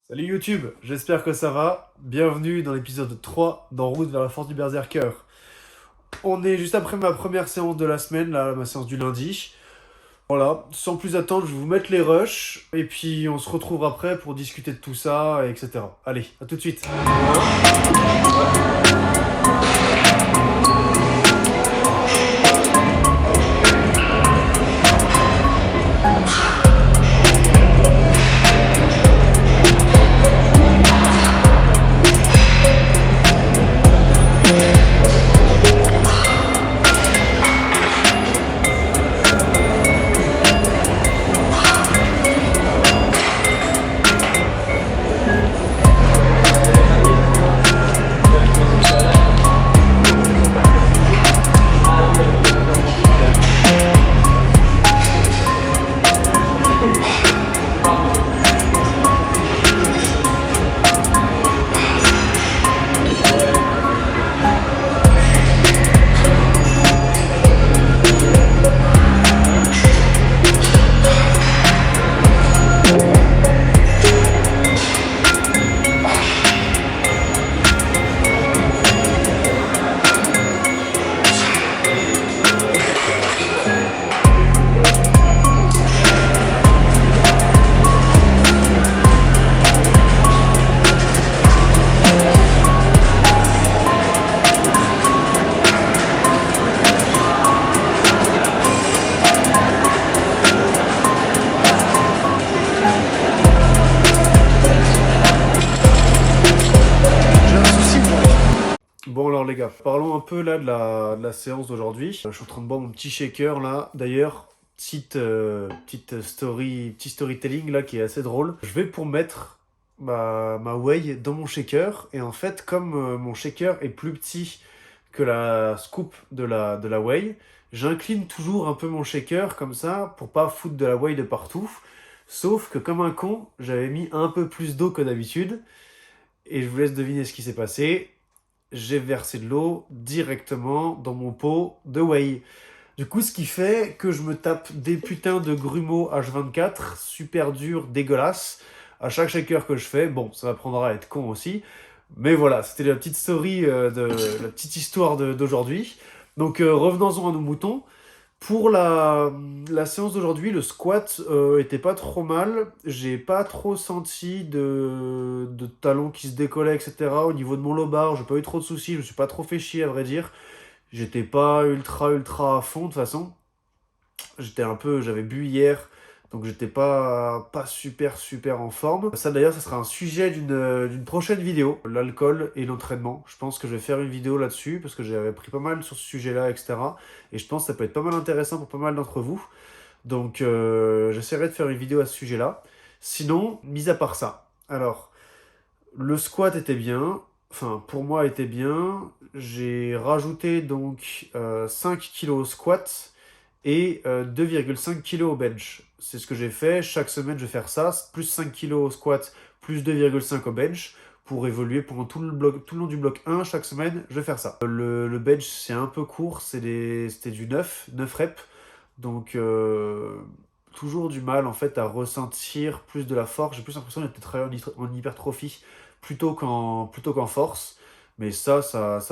Salut YouTube, j'espère que ça va. Bienvenue dans l'épisode 3 d'En route vers la force du Berserker. On est juste après ma première séance de la semaine, là, ma séance du lundi. Voilà, sans plus attendre, je vais vous mettre les rushs et puis on se retrouve après pour discuter de tout ça, etc. Allez, à tout de suite. Bon alors les gars, parlons un peu là de la séance d'aujourd'hui. Je suis en train de boire mon petit shaker là. D'ailleurs, petite story, petit storytelling là qui est assez drôle. Je vais pour mettre ma whey dans mon shaker. Et en fait, comme mon shaker est plus petit que la scoop de la whey, j'incline toujours un peu mon shaker comme ça pour pas foutre de la whey de partout. Sauf que comme un con, j'avais mis un peu plus d'eau que d'habitude. Et je vous laisse deviner ce qui s'est passé. J'ai versé de l'eau directement dans mon pot de whey. Du coup, ce qui fait que je me tape des putains de grumeaux H24, super durs, dégueulasses, à chaque shaker que je fais. Bon, ça m'apprendra à être con aussi. Mais voilà, c'était la petite story, la petite histoire d'aujourd'hui. Donc revenons-en à nos moutons. Pour la séance d'aujourd'hui, le squat était pas trop mal. J'ai pas trop senti de talons qui se décollaient, etc. Au niveau de mon lobar, j'ai pas eu trop de soucis. Je me suis pas trop fait chier, à vrai dire. J'étais pas ultra à fond, de toute façon. J'avais bu hier, donc j'étais pas super en forme. Ça d'ailleurs, ça sera un sujet d'une prochaine vidéo, l'alcool et l'entraînement. Je pense que je vais faire une vidéo là-dessus, parce que j'avais pris pas mal sur ce sujet-là, etc. Et je pense que ça peut être pas mal intéressant pour pas mal d'entre vous. Donc j'essaierai de faire une vidéo à ce sujet-là. Sinon, mis à part ça, alors, le squat était bien, enfin pour moi était bien. J'ai rajouté donc 5 kilos au squat et 2,5 kg au bench. C'est ce que j'ai fait. Chaque semaine, je vais faire ça. Plus 5 kg au squat, plus 2,5 au bench pour évoluer pendant tout le long du bloc 1. Chaque semaine, je vais faire ça. Le bench, c'est un peu court. C'était du 9 reps. Donc, toujours du mal en fait à ressentir plus de la force. J'ai plus l'impression d'être travaillé en hypertrophie plutôt qu'en force. Mais ça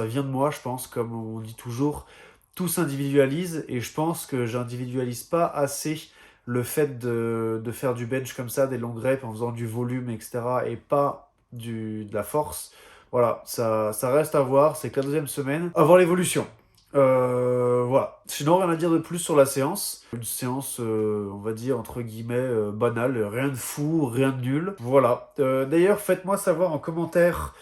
vient de moi, je pense, comme on dit toujours tout s'individualise et je pense que j'individualise pas assez le fait de faire du bench comme ça, des longues reps en faisant du volume, etc. et pas de la force. Voilà, ça reste à voir, c'est que la deuxième semaine. À voir l'évolution. Voilà. Sinon, rien à dire de plus sur la séance. Une séance, on va dire, entre guillemets, banale. Rien de fou, rien de nul. Voilà. D'ailleurs, faites-moi savoir en commentaire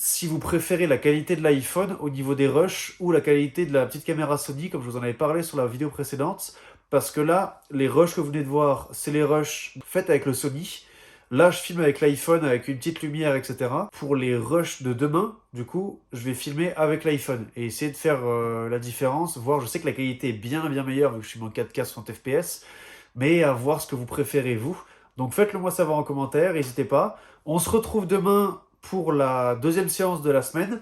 si vous préférez la qualité de l'iPhone au niveau des rushs ou la qualité de la petite caméra Sony, comme je vous en avais parlé sur la vidéo précédente, parce que là, les rushs que vous venez de voir, c'est les rushs faits avec le Sony. Là, je filme avec l'iPhone, avec une petite lumière, etc. Pour les rushs de demain, du coup, je vais filmer avec l'iPhone et essayer de faire la différence, voir, je sais que la qualité est bien meilleure, vu que je suis en 4K 60 fps, mais à voir ce que vous préférez, vous. Donc faites-le moi savoir en commentaire, n'hésitez pas. On se retrouve demain pour la deuxième séance de la semaine.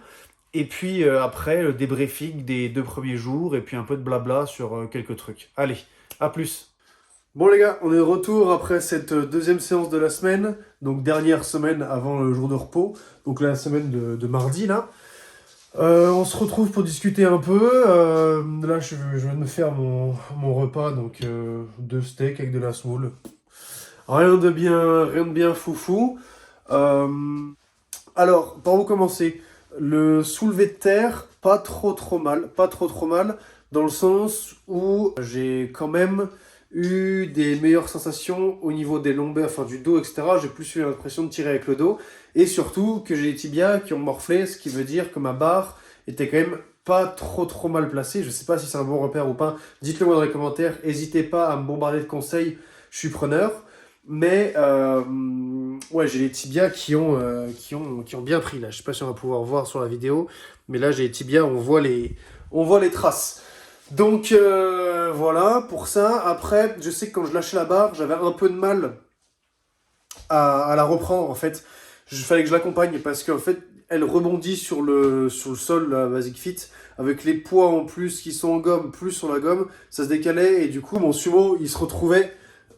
Et puis après, le débriefing des 2 premiers jours. Et puis un peu de blabla sur quelques trucs. Allez, à plus. Bon les gars, on est de retour après cette deuxième séance de la semaine, donc dernière semaine avant le jour de repos, donc la semaine de mardi là. On se retrouve pour discuter un peu. Là, je viens de me faire mon repas, donc deux steaks avec de la semoule. Rien de bien foufou. Euh, alors, par où commencer? Le soulevé de terre, pas trop mal, pas trop mal, dans le sens où j'ai quand même eu des meilleures sensations au niveau des lombaires, enfin du dos, etc. J'ai plus eu l'impression de tirer avec le dos, et surtout que j'ai les tibias qui ont morflé, ce qui veut dire que ma barre était quand même pas trop mal placée. Je sais pas si c'est un bon repère ou pas. Dites-le moi dans les commentaires. N'hésitez pas à me bombarder de conseils. Je suis preneur. Mais ouais, j'ai les tibias qui ont bien pris là. Je sais pas si on va pouvoir voir sur la vidéo, mais là j'ai les tibias, on voit les traces. Donc voilà pour ça. Après, je sais que quand je lâchais la barre, j'avais un peu de mal à la reprendre en fait. Il fallait que je l'accompagne parce qu'en fait, elle rebondit sur le sol, la Basic Fit, avec les poids en plus qui sont en gomme, plus sur la gomme, ça se décalait et du coup mon sumo il se retrouvait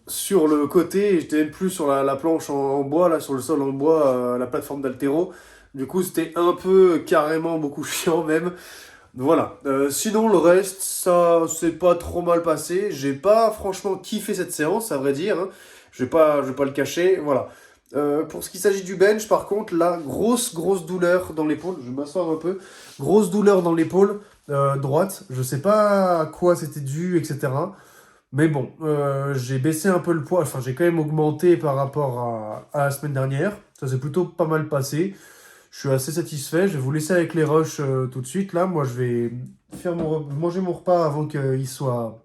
sur le côté et j'étais même plus sur la planche en bois, là sur le sol en bois, la plateforme d'haltéro. Du coup c'était un peu carrément beaucoup chiant même. Voilà. Sinon, le reste, ça s'est pas trop mal passé. J'ai pas franchement kiffé cette séance, à vrai dire, hein. Je vais pas le cacher. Voilà. Pour ce qui s'agit du bench, par contre, là, grosse douleur dans l'épaule. Je vais m'asseoir un peu. Grosse douleur dans l'épaule droite. Je sais pas à quoi c'était dû, etc. Mais bon, j'ai baissé un peu le poids. Enfin, j'ai quand même augmenté par rapport à la semaine dernière. Ça s'est plutôt pas mal passé. Je suis assez satisfait. Je vais vous laisser avec les rushs tout de suite. Là, moi, je vais manger mon repas avant qu'il soit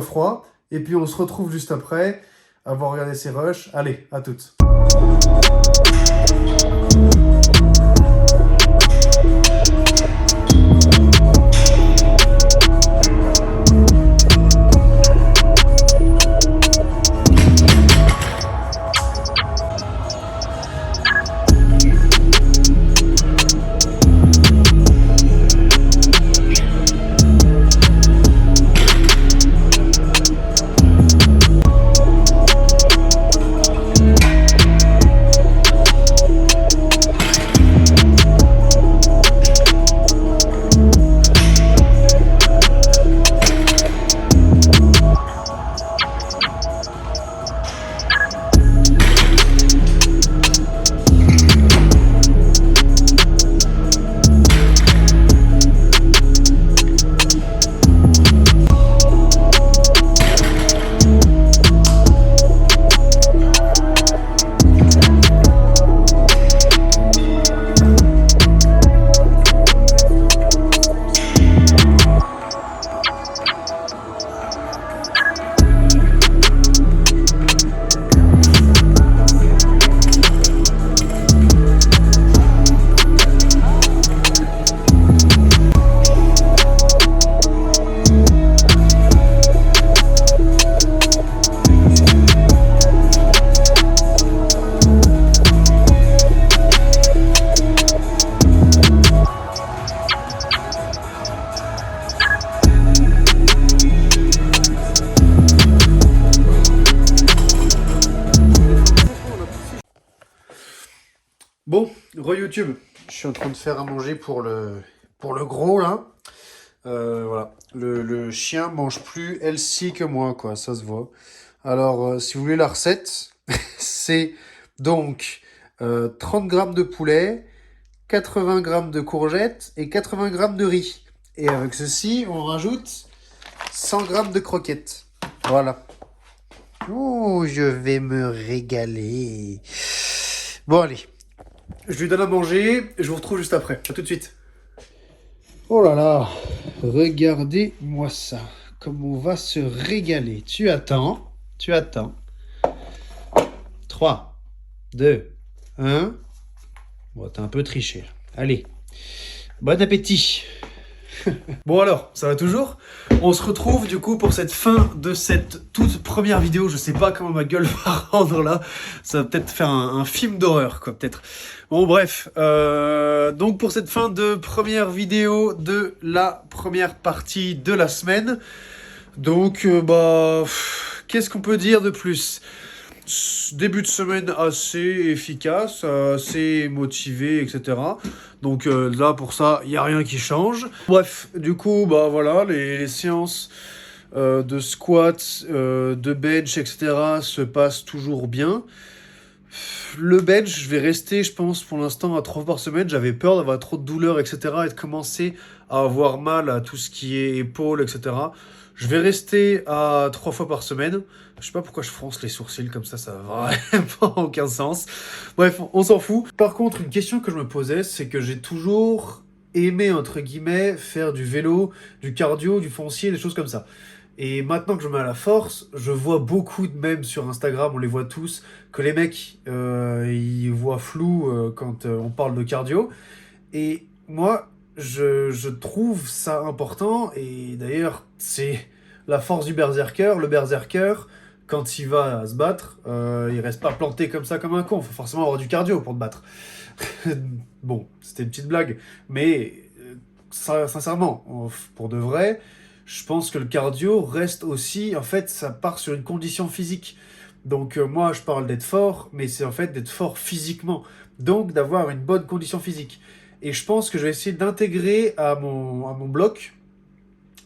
froid. Et puis, on se retrouve juste après avoir regardé ces rushs. Allez, à toutes. Bon, re-YouTube, je suis en train de faire à manger pour le gros, là. Voilà, le chien mange plus healthy que moi, quoi, ça se voit. Alors, si vous voulez la recette, c'est donc 30 grammes de poulet, 80 grammes de courgettes et 80 grammes de riz. Et avec ceci, on rajoute 100 grammes de croquettes. Voilà. Oh, je vais me régaler. Bon, allez. Je lui donne à manger et je vous retrouve juste après. A tout de suite. Oh là là, regardez-moi ça. Comme on va se régaler. Tu attends. 3, 2, 1. Bon, t'as un peu triché. Allez, bon appétit. Bon alors, ça va toujours? On se retrouve du coup pour cette fin de cette toute première vidéo. Je sais pas comment ma gueule va rendre là. Ça va peut-être faire un film d'horreur quoi, peut-être. Bon bref, donc pour cette fin de première vidéo de la première partie de la semaine. Donc Qu'est-ce qu'on peut dire de plus? Début de semaine assez efficace, assez motivé, etc. Donc là, pour ça, il n'y a rien qui change. Bref, du coup, bah voilà, les séances de squat, de bench, etc. se passent toujours bien. Le bench, je vais rester, je pense, pour l'instant à 3 fois par semaine. J'avais peur d'avoir trop de douleurs, etc. et de commencer à avoir mal à tout ce qui est épaules, etc. Je vais rester à 3 fois par semaine. Je sais pas pourquoi je fronce les sourcils comme ça n'a vraiment aucun sens. Bref, on s'en fout. Par contre, une question que je me posais, c'est que j'ai toujours aimé, entre guillemets, faire du vélo, du cardio, du foncier, des choses comme ça. Et maintenant que je me mets à la force, je vois beaucoup de mèmes sur Instagram, on les voit tous, que les mecs, ils voient flou quand on parle de cardio. Et moi, je trouve ça important, et d'ailleurs, c'est la force du berserker. Le berserker, quand il va se battre, il reste pas planté comme ça comme un con, il faut forcément avoir du cardio pour te battre. Bon, c'était une petite blague, mais sincèrement, pour de vrai, je pense que le cardio reste aussi, en fait, ça part sur une condition physique. Donc moi, je parle d'être fort, mais c'est en fait d'être fort physiquement. Donc d'avoir une bonne condition physique. Et je pense que je vais essayer d'intégrer à mon bloc.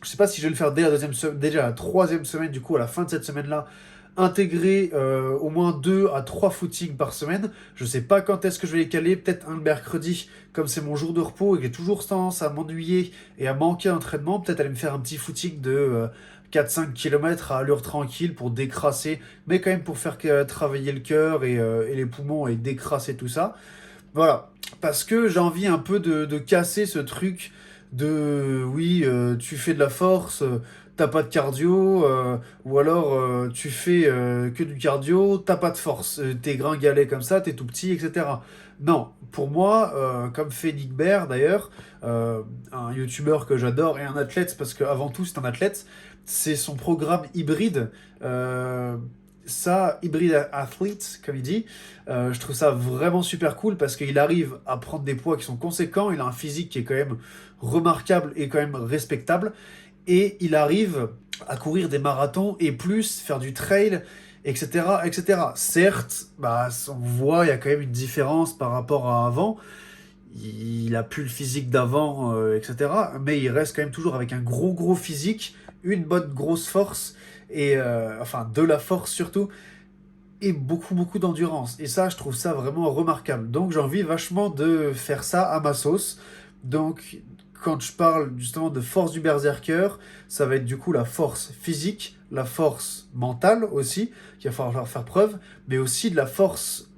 Je sais pas si je vais le faire dès la déjà la troisième semaine, du coup, à la fin de cette semaine-là, intégrer au moins 2 à 3 footings par semaine. Je sais pas quand est-ce que je vais les caler, peut-être un le mercredi, comme c'est mon jour de repos et que j'ai toujours tendance à m'ennuyer et à manquer d'entraînement, peut-être aller me faire un petit footing de 4-5 km à allure tranquille pour décrasser, mais quand même pour faire travailler le cœur et les poumons et décrasser tout ça. Voilà, parce que j'ai envie un peu de casser ce truc de oui, tu fais de la force, t'as pas de cardio, ou alors tu fais que du cardio, t'as pas de force, t'es gringalet comme ça, t'es tout petit, etc. Non, pour moi, comme fait Nick Bear d'ailleurs, un youtubeur que j'adore et un athlète, parce qu'avant tout c'est un athlète, c'est son programme hybride. Ça, Hybrid Athlete, comme il dit, je trouve ça vraiment super cool parce qu'il arrive à prendre des poids qui sont conséquents, il a un physique qui est quand même remarquable et quand même respectable, et il arrive à courir des marathons et plus, faire du trail, etc. etc. Certes, bah, on voit, il y a quand même une différence par rapport à avant, il a plus le physique d'avant, etc. Mais il reste quand même toujours avec un gros physique, une bonne grosse force, et enfin de la force surtout, et beaucoup d'endurance. Et ça, je trouve ça vraiment remarquable. Donc j'ai envie vachement de faire ça à ma sauce. Donc quand je parle justement de force du berserker, ça va être du coup la force physique, la force mentale aussi, qu'il va falloir faire preuve, mais aussi de la force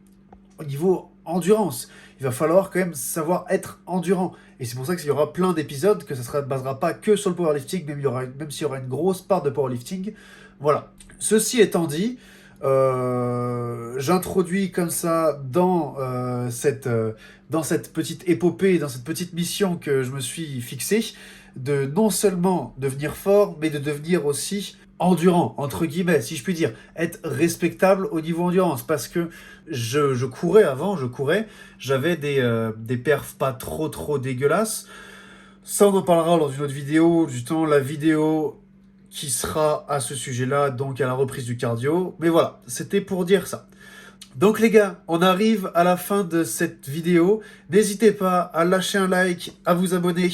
au niveau endurance. Il va falloir quand même savoir être endurant. Et c'est pour ça qu'il y aura plein d'épisodes, que ça ne se basera pas que sur le powerlifting, même s'il y aura une grosse part de powerlifting. Voilà. Ceci étant dit, j'introduis comme ça dans cette petite épopée, dans cette petite mission que je me suis fixée, de non seulement devenir fort, mais de devenir aussi endurant, entre guillemets, si je puis dire, être respectable au niveau endurance, parce que je courais avant, j'avais des perfs pas trop dégueulasses. Ça, on en parlera dans une autre vidéo, justement la vidéo qui sera à ce sujet-là, donc à la reprise du cardio. Mais voilà, c'était pour dire ça. Donc les gars, on arrive à la fin de cette vidéo. N'hésitez pas à lâcher un like, à vous abonner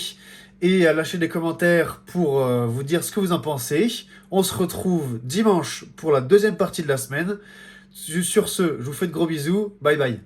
et à lâcher des commentaires pour vous dire ce que vous en pensez. On se retrouve dimanche pour la deuxième partie de la semaine. Sur ce, je vous fais de gros bisous. Bye bye.